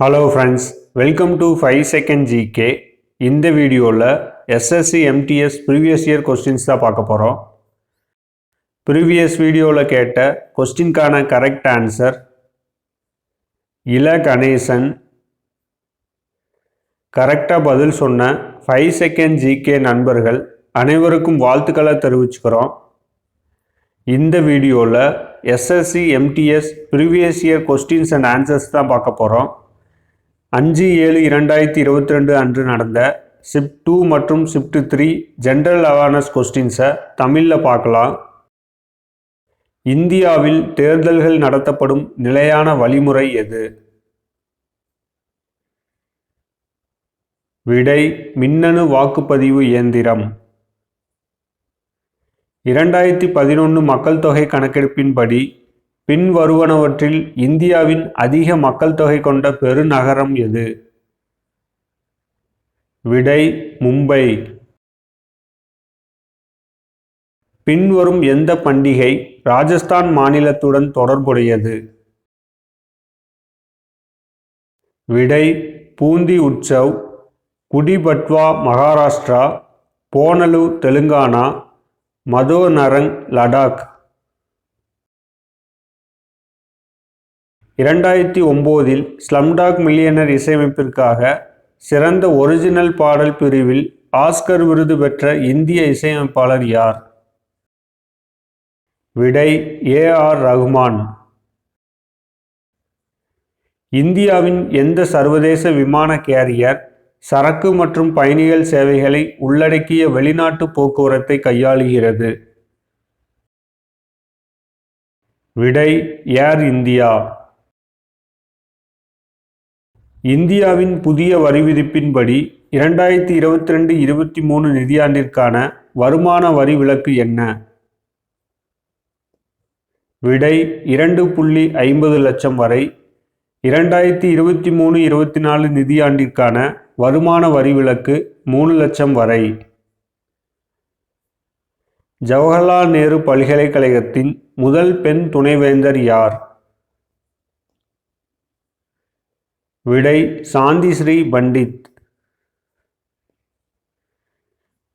Hello friends, welcome to 5 second GK. இந்த வீடியோவில் SSC MTS previous year questions தான் பார்க்க போகிறோம். ப்ரீவியஸ் வீடியோவில் கேட்ட கொஸ்டின்கான கரெக்ட் ஆன்சர் இல கணேசன். கரெக்டாக பதில் சொன்ன 5 செகண்ட் ஜிகே நண்பர்கள் அனைவருக்கும் வாழ்த்துக்களை தெரிவிச்சுக்கிறோம். இந்த வீடியோவில் SSC MTS previous year questions and answers தான் பார்க்க போகிறோம். 5/7/2022 அன்று நடந்த ஷிஃப்ட் 2 மற்றும் ஷிஃப்ட் 3 ஜென்ரல் அவேர்னஸ் கொஸ்டின்ஸை தமிழில் பார்க்கலாம். இந்தியாவில் தேர்தல்கள் நடத்தப்படும் நிலையான வழிமுறை எது? விடை மின்னணு வாக்குப்பதிவு இயந்திரம். 2011 மக்கள் தொகை கணக்கெடுப்பின்படி பின்வருவனவற்றில் இந்தியாவின் அதிக மக்கள் தொகை கொண்ட பெருநகரம் எது? விடை மும்பை. பின்வரும் எந்த பண்டிகை ராஜஸ்தான் மாநிலத்துடன் தொடர்புடையது? விடை பூந்தி உற்சவ். குடி பட்வா மகாராஷ்டிரா, போனலு தெலுங்கானா, மதோ நரங் லடாக். 2009 ஸ்லம்டாக் மில்லியனர் இசையமைப்பிற்காக சிறந்த ஒரிஜினல் பாடல் பிரிவில் ஆஸ்கர் விருது பெற்ற இந்திய இசையமைப்பாளர் யார்? விடை ஏ.ஆர். ரஹ்மான். இந்தியாவின் எந்த சர்வதேச விமான கேரியர் சரக்கு மற்றும் பயணிகள் சேவைகளை உள்ளடக்கிய வெளிநாட்டு போக்குவரத்தை கையாளுகிறது? விடை ஏர் இந்தியா. இந்தியாவின் புதிய வரி விதிப்பின்படி 2022-23 நிதியாண்டிற்கான வருமான வரி விலக்கு என்ன? விடை 2.50 லட்சம் வரை. 2023-24 நிதியாண்டிற்கான வருமான வரி விலக்கு 3 லட்சம் வரை. ஜவஹர்லால் நேரு பல்கலைக்கழகத்தின் முதல் பெண் துணைவேந்தர் யார்? விடை சாந்தி ஸ்ரீ பண்டித்.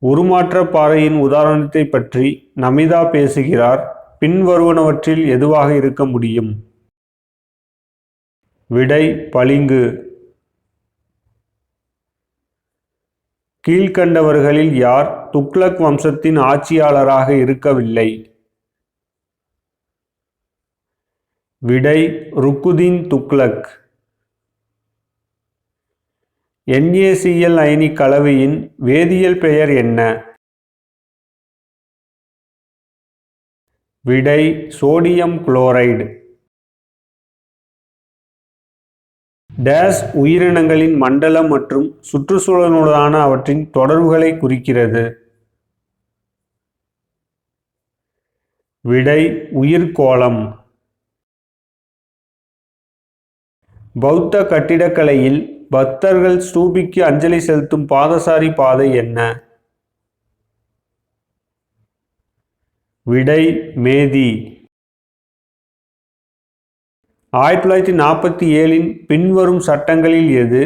உருமாற்ற பாறையின் உதாரணத்தை பற்றி நமிதா பேசுகிறார். பின்வருவனவற்றில் எதுவாக இருக்க முடியும்? விடை பளிங்கு. கீழ்கண்டவர்களில் யார் துக்ளக் வம்சத்தின் ஆட்சியாளராக இருக்கவில்லை? விடை ருக்குதீன் துக்ளக். NaCl அயனி கலவையின் வேதியியல் பெயர் என்ன? விடை சோடியம் குளோரைடு. டேஸ் உயிரினங்களின் மண்டலம் மற்றும் சுற்றுச்சூழலுடனான அவற்றின் தொடர்புகளை குறிக்கிறது? விடை உயிர்கோளம். பௌத்த கட்டிடக்கலையில் பக்தர்கள் ஸ்தூபிக்கு அஞ்சலி செலுத்தும் பாதசாரி பாதை என்ன? விடை மேதி. 1947 பின்வரும் சட்டங்களில் எது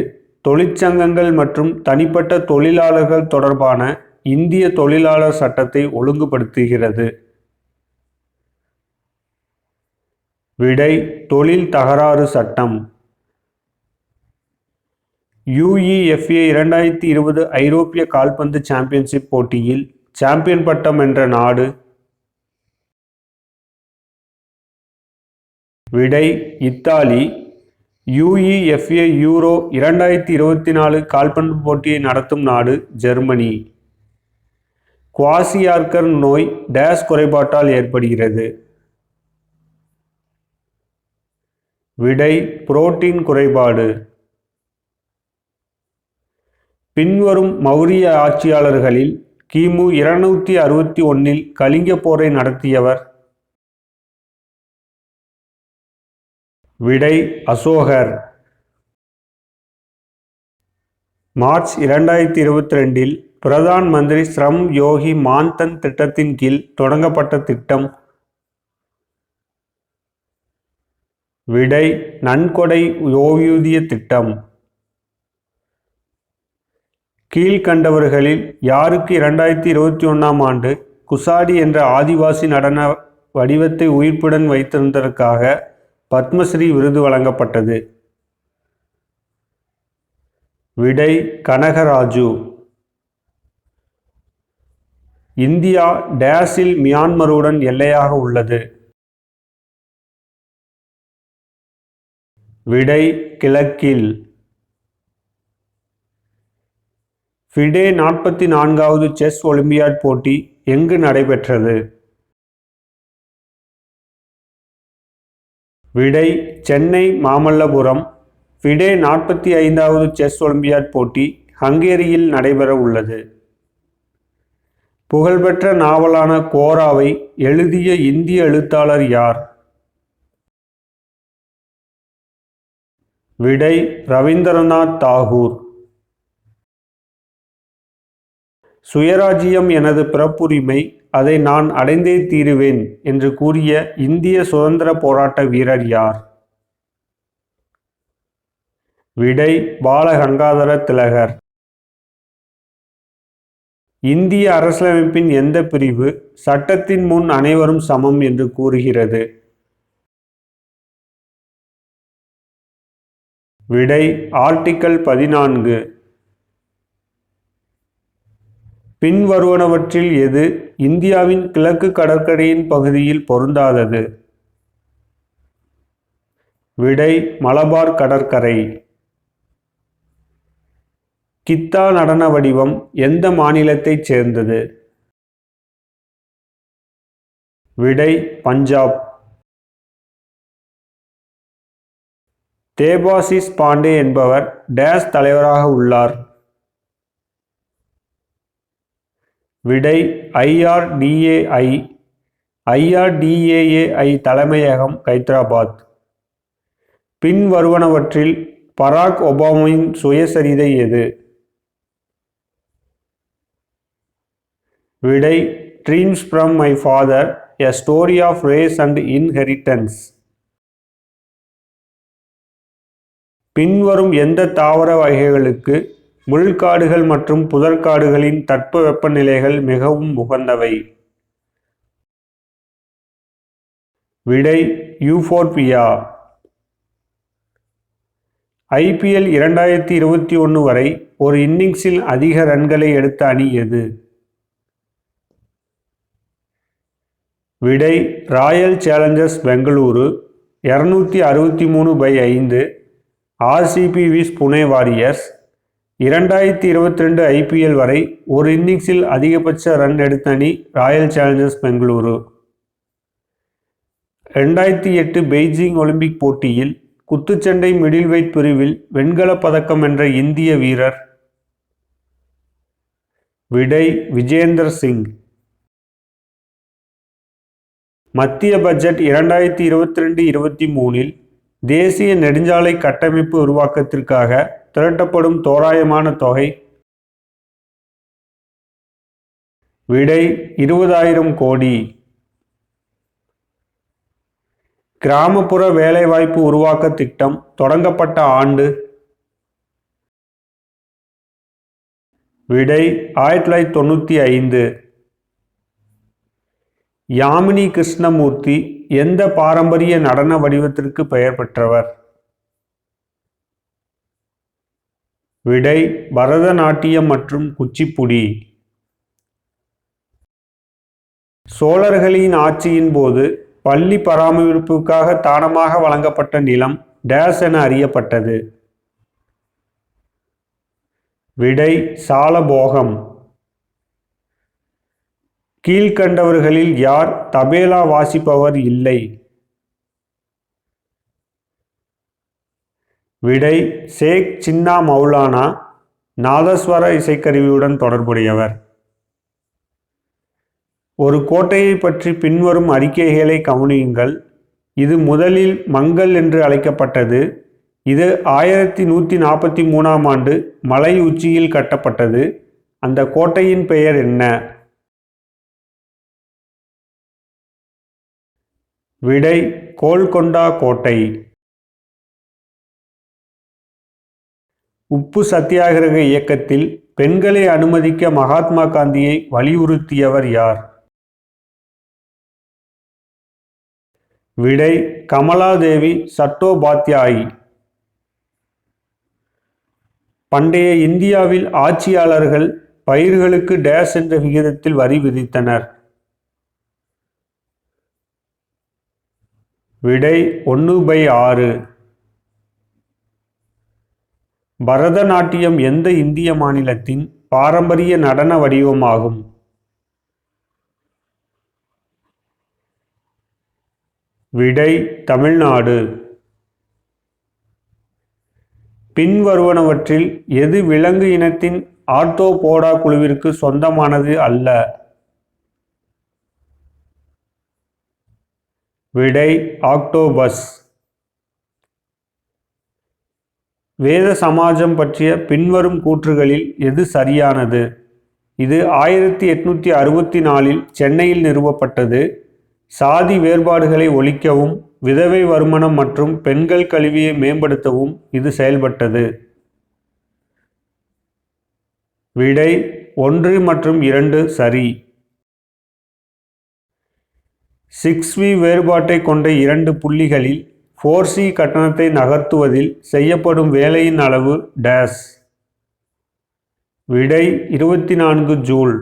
தொழிற்சங்கங்கள் மற்றும் தனிப்பட்ட தொழிலாளர்கள் தொடர்பான இந்திய தொழிலாளர் சட்டத்தை ஒழுங்குபடுத்துகிறது? விடை தொழில் தகராறு சட்டம். UEFA 2020 ஐரோப்பிய கால்பந்து சாம்பியன்ஷிப் போட்டியில் சாம்பியன் பட்டம் வென்ற நாடு? விடை இத்தாலி. UEFA யூரோ 2024 கால்பந்து போட்டியை நடத்தும் நாடு ஜெர்மனி. குவாசியார்கர் நோய் டேஸ் குறைபாட்டால் ஏற்படுகிறது? விடை புரோட்டீன் குறைபாடு. பின்வரும் மௌரிய ஆட்சியாளர்களில் கிமு 261 கலிங்க போரை நடத்தியவர்? விடை அசோகர். மார்ச் 2022 பிரதான் மந்திரி ஸ்ரம் யோகி மான்தன் திட்டத்தின் கீழ் தொடங்கப்பட்ட திட்டம்? விடை நன்கொடை ஓய்வூதிய திட்டம். கீழ்கண்டவர்களில் யாருக்கு 2021ஆம் ஆண்டு குசாடி என்ற ஆதிவாசி நடன வடிவத்தை உயிர்ப்புடன் வைத்திருந்ததற்காக பத்மஸ்ரீ விருது வழங்கப்பட்டது? விடை கனகராஜு. இந்தியா டேஸில் மியான்மருடன் எல்லையாக உள்ளது? விடை கிழக்கில். ஃபிடே 44வது செஸ் ஒலிம்பியாட் போட்டி எங்கு நடைபெற்றது? விடை சென்னை மாமல்லபுரம். ஃபிடே 45வது செஸ் ஒலிம்பியாட் போட்டி ஹங்கேரியில் நடைபெற உள்ளது. புகழ்பெற்ற நாவலான கோராவை எழுதிய இந்திய எழுத்தாளர் யார்? விடை ரவீந்திரநாத் தாகூர். சுயராஜ்யம் எனது பிறப்புரிமை, அதை நான் அடைந்தே தீருவேன் என்று கூறிய இந்திய சுதந்திர போராட்ட வீரர் யார்? விடை பாலகங்காதர திலகர். இந்திய அரசியலமைப்பின் எந்த பிரிவு சட்டத்தின் முன் அனைவரும் சமம் என்று கூறுகிறது? விடை ஆர்டிக்கல் 14. பின்வருவனவற்றில் எது இந்தியாவின் கிழக்கு கடற்கரையின் பகுதியில் பொருந்தாதது? விடை மலபார் கடற்கரை. கித்தா நடன வடிவம் எந்த மாநிலத்தைச் சேர்ந்தது? விடை பஞ்சாப். தேபாசிஸ் பாண்டே என்பவர் டேஸ் தலைவராக உள்ளார்? விடை IRDAI. IRDAI தலைமையகம் ஹைதராபாத். பின்வருவனவற்றில் பராக் ஒபாமாவின் சுயசரிதை எது? விடை dreams from my father, a story of race and inheritance. பின்வரும் எந்த தாவர வகைகளுக்கு முள்காடுகள் மற்றும் புதர்காடுகளின் தட்பவெப்பநிலைகள் மிகவும் உகந்தவை? விடை யூஃபோர்பியா. IPL 2021 வரை ஒரு இன்னிங்ஸில் அதிக ரன்களை எடுத்த அணி எது? விடை ராயல் சேலஞ்சர்ஸ் பெங்களூரு 263/5. RCB விஸ் புனே வாரியர்ஸ். 2022 IPL வரை ஒரு இன்னிங்ஸில் அதிகபட்ச ரன் எடுத்த அணி Royal Challengers Bengaluru. 2008 Beijing Olympic போட்டியில் குத்துச்சண்டை மிடில் வெயிட் பிரிவில் வெண்கலப் பதக்கம் வென்ற இந்திய வீரர்? விடை விஜேந்தர் சிங். மத்திய பட்ஜெட் 2022-23 தேசிய நெடுஞ்சாலை கட்டமைப்பு உருவாக்கத்திற்காக திரட்டப்படும் தோராயமான தொகை? விடை 20,000 கோடி. கிராமப்புற வேலைவாய்ப்பு உருவாக்க திட்டம் தொடங்கப்பட்ட ஆண்டு? விடை 1995. யாமினி கிருஷ்ணமூர்த்தி எந்த பாரம்பரிய நடன வடிவத்திற்கு பெயர் பெற்றவர்? விடை பரதநாட்டியம் மற்றும் குச்சிப்புடி. சோழர்களின் ஆட்சியின் போது பள்ளி பராமரிப்புக்காக தானமாக வழங்கப்பட்ட நிலம் டேஸ் என அறியப்பட்டது? விடை சாலபோகம். கீழ்கண்டவர்களில் யார் தபேலா வாசிப்பவர் இல்லை? விடை ஷேக் சின்னா மௌலானா நாதஸ்வர இசைக்கருவியுடன் தொடர்புடையவர். ஒரு கோட்டையை பற்றி பின்வரும் அறிக்கைகளை கவனியுங்கள். இது முதலில் மங்கள் என்று அழைக்கப்பட்டது. இது 1143ஆம் ஆண்டு மலை உச்சியில் கட்டப்பட்டது. அந்த கோட்டையின் பெயர் என்ன? விடை கோல்கொண்டா கோட்டை. உப்பு சத்தியாகிரக இயக்கத்தில் பெண்களை அனுமதிக்க மகாத்மா காந்தியை வலியுறுத்தியவர் யார்? விடை கமலாதேவி சட்டோபாத்யாய். பண்டைய இந்தியாவில் ஆட்சியாளர்கள் பயிர்களுக்கு டேஷ் என்ற விகிதத்தில் வரி விதித்தனர்? விடை 1/6. பரதநாட்டியம் எந்த இந்திய மாநிலத்தின் பாரம்பரிய நடன வடிவமாகும்? விடை தமிழ்நாடு. பின்வருவனவற்றில் எது விலங்கு இனத்தின் ஆர்த்தோபோடா குழுவிற்கு சொந்தமானது அல்ல? விடை ஆக்டோபஸ். வேத சமாஜம் பற்றிய பின்வரும் கூற்றுகளில் எது சரியானது? இது 1864 சென்னையில் நிறுவப்பட்டது. சாதி வேறுபாடுகளை ஒழிக்கவும் விதவை வருமானம் மற்றும் பெண்கள் கல்வியை மேம்படுத்தவும் இது செயல்பட்டது. விடை 1 மற்றும் 2 சரி. 6V வேறுபாட்டை கொண்ட 2 புள்ளிகளில் 4C கட்டணத்தை நகர்த்துவதில் செய்யப்படும் வேலையின் அளவு டேஷ். விடை 24 ஜூல்.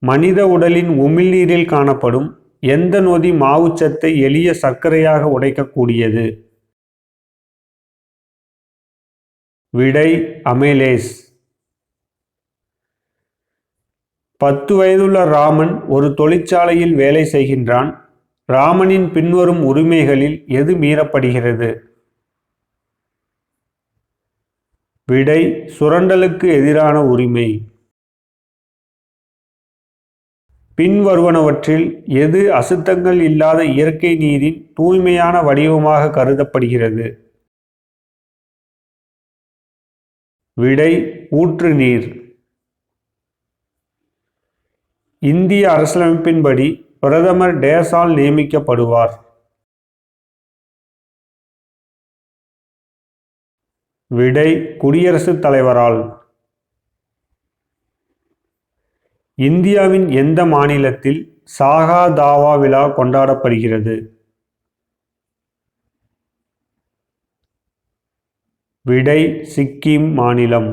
மனித உடலின் உமிழ்நீரில் காணப்படும் எந்த நொதி மாவுச்சத்தை எளிய சர்க்கரையாக உடைக்கக்கூடியது? விடை அமைலேஸ். 10 வயதுள்ள ராமன் ஒரு தொழிற்சாலையில் வேலை செய்கின்றான். ராமனின் பின்வரும் உரிமைகளில் எது மீறப்படுகிறது? விடை சுரண்டலுக்கு எதிரான உரிமை. பின்வருவனவற்றில் எது அசுத்தங்கள் இல்லாத இயற்கை நீரின் தூய்மையான வடிவமாக கருதப்படுகிறது? விடை ஊற்று நீர். இந்திய அரசியலமைப்பின்படி பிரதமர் டேஸால் நியமிக்கப்படுவார்? விடை குடியரசுத் தலைவரால். இந்தியாவின் எந்த மாநிலத்தில் சாகா தாவா விழா கொண்டாடப்படுகிறது? விடை சிக்கிம் மாநிலம்.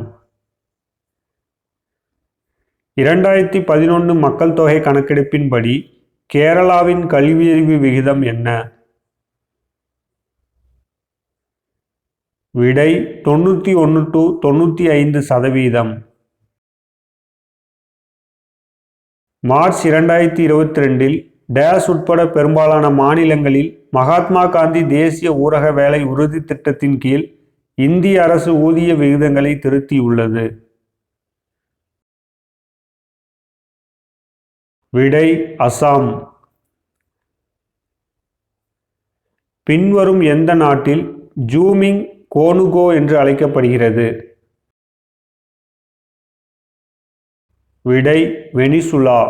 2011 மக்கள் தொகை கணக்கெடுப்பின்படி கேரளாவின் கல்வியறிவு விகிதம் என்ன? விடை 91 to 95%. மார்ச் 2022 டேஷ் உட்பட பெரும்பாலான மாநிலங்களில் மகாத்மா காந்தி தேசிய ஊரக வேலை உறுதி திட்டத்தின் கீழ் இந்திய அரசு ஊதிய விகிதங்களை திருத்தியுள்ளது. விடை அசாம். பின்வரும் எந்த நாட்டில் ஜூமிங் கோனுகோ என்று அழைக்கப்படுகிறது? விடை வெனிசுலா.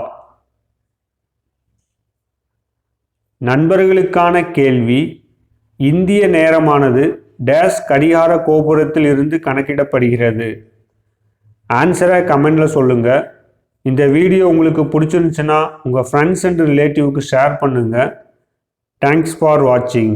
நண்பர்களுக்கான கேள்வி: இந்திய நேரமானது டேஷ் கடிகார கோபுரத்தில் இருந்து கணக்கிடப்படுகிறது? ஆன்சரை கமெண்ட்ல சொல்லுங்க. இந்த வீடியோ உங்களுக்கு பிடிச்சிருந்துச்சுன்னா உங்கள் ஃப்ரெண்ட்ஸ் அண்ட் ரிலேட்டிவ்க்கு ஷேர் பண்ணுங்கள். தேங்க்ஸ் ஃபார் வாட்சிங்.